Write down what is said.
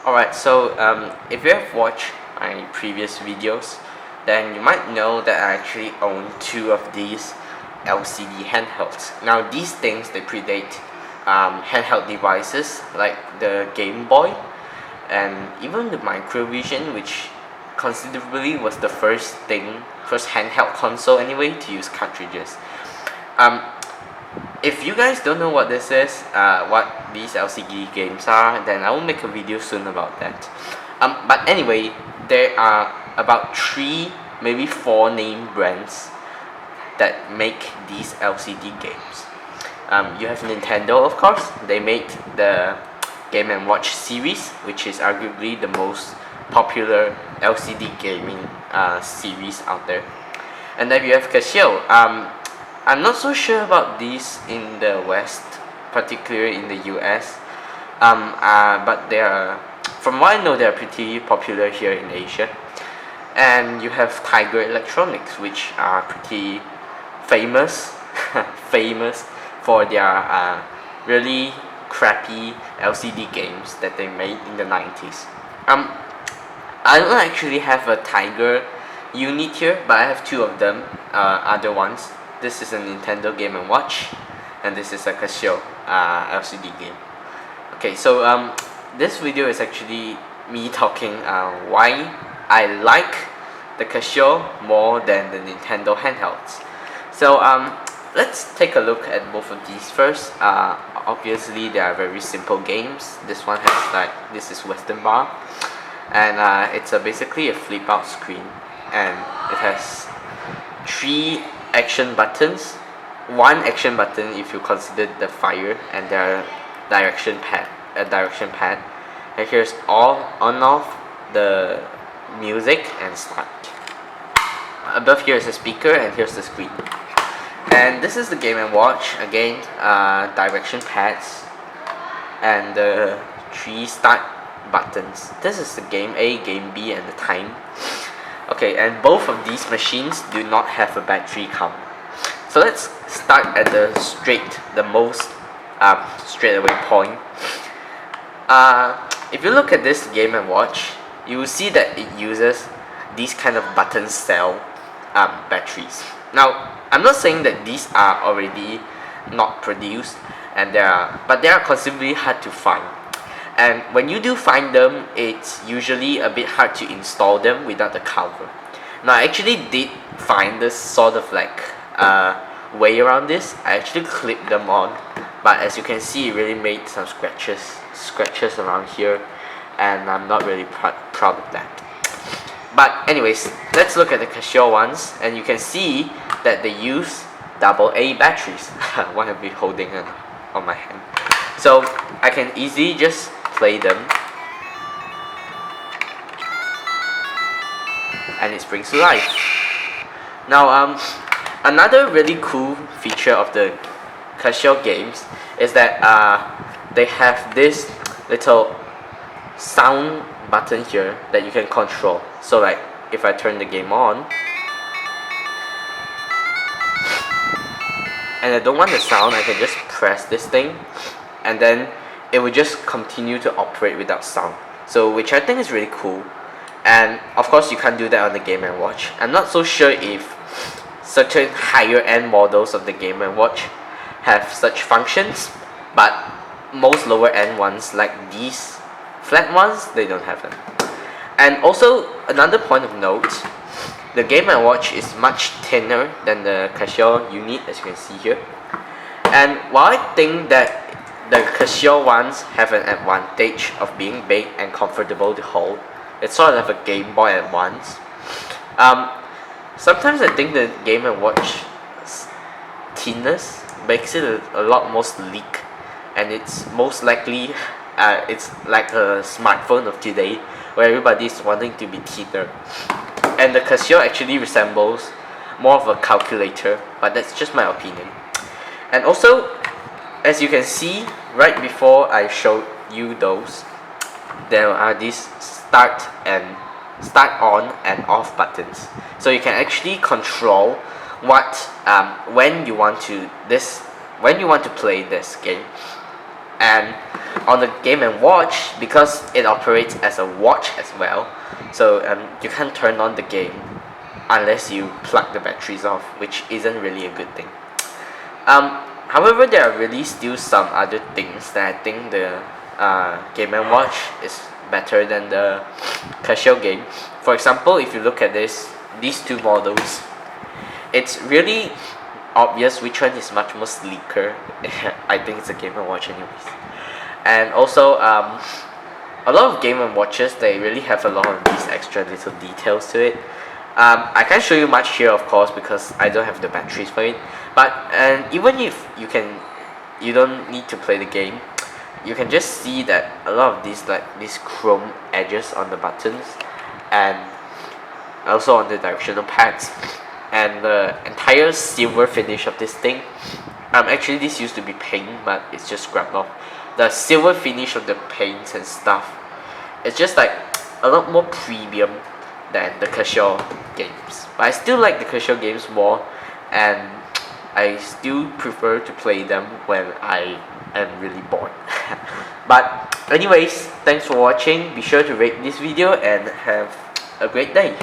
Alright, so if you have watched my previous videos, then you might know that I actually own two of these LCD handhelds. Now these things, they predate handheld devices like the Game Boy and even the Microvision, which considerably was the first handheld console anyway to use cartridges. If you guys don't know what this is, what these LCD games are, then I will make a video soon about that. But anyway, there are about 3, maybe 4 name brands that make these LCD games. You have Nintendo, of course. They made the Game & Watch series, which is arguably the most popular LCD gaming series out there. And then you have Casio. I'm not so sure about these in the West, particularly in the US, but they are, from what I know, they are pretty popular here in Asia. And you have Tiger Electronics, which are pretty famous, famous for their really crappy LCD games that they made in the 90s. I don't actually have a Tiger unit here, but I have 2 of them, other ones. This is a Nintendo Game & Watch, and this is a Casio LCD game. Okay, so this video is actually me talking why I like the Casio more than the Nintendo handhelds. So let's take a look at both of these first. Obviously, they are very simple games. This one has this is Western Bar, and it's basically a flip out screen, and it has 3 action buttons, 1 action button if you consider the fire, and the direction pad, and here's on off, the music, and start. Above here is a speaker, and here's the screen. And this is the Game & Watch. Again, direction pads and the 3 start buttons. This is the game A, game B, and the time. Okay, and both of these machines do not have a battery count. So let's start at the most straightaway point. If you look at this Game & Watch, you will see that it uses these kind of button cell batteries. Now, I'm not saying that these are already not produced, but they are considerably hard to find. And when you do find them, it's usually a bit hard to install them without the cover. Now, I actually did find this sort of way around this. I actually clipped them on, but as you can see, it really made some scratches around here, and I'm not really proud of that. But anyways, let's look at the Casio ones, and you can see that they use AA batteries. One I've been holding on my hand, so I can easily just play them, and it springs to life. Now, another really cool feature of the Casio games is that they have this little sound button here that you can control. So like, if I turn the game on and I don't want the sound, I can just press this thing, and then it will just continue to operate without sound. So which I think is really cool. And of course, you can't do that on the Game & Watch. I'm not so sure if certain higher end models of the Game & Watch have such functions, but most lower end ones, like these flat ones, they don't have them. And also, another point of note, the Game & Watch is much thinner than the Casio unit, as you can see here. And while I think that the Casio ones have an advantage of being big and comfortable to hold, it's sort of like a Game Boy Advance. Sometimes I think the Game & Watch thinness makes it a lot more sleek, and it's most likely it's like a smartphone of today, where everybody's wanting to be thinner. And the Casio actually resembles more of a calculator, but that's just my opinion. And also, as you can see, right before I showed you those, there are these start on and off buttons. So you can actually control when you want to play this game. And On the Game and Watch, because it operates as a watch as well, so you can't turn on the game unless you plug the batteries off, which isn't really a good thing. However, there are really still some other things that I think the Game and Watch is better than the Casio game. For example, if you look at these two models, it's really obvious which one is much more sleeker. I think it's a Game and Watch anyways. And also, a lot of Game and Watches, they really have a lot of these extra little details to it. I can't show you much here, of course, because I don't have the batteries for it. But even if you don't need to play the game, you can just see that a lot of these chrome edges on the buttons, and also on the directional pads, and the entire silver finish of this thing. Actually, this used to be pink, but it's just scrubbed off. The silver finish of the paints and stuff, it's just like a lot more premium than the Casio games. But I still like the Casio games more, and I still prefer to play them when I am really bored. But anyways, thanks for watching. Be sure to rate this video and have a great day.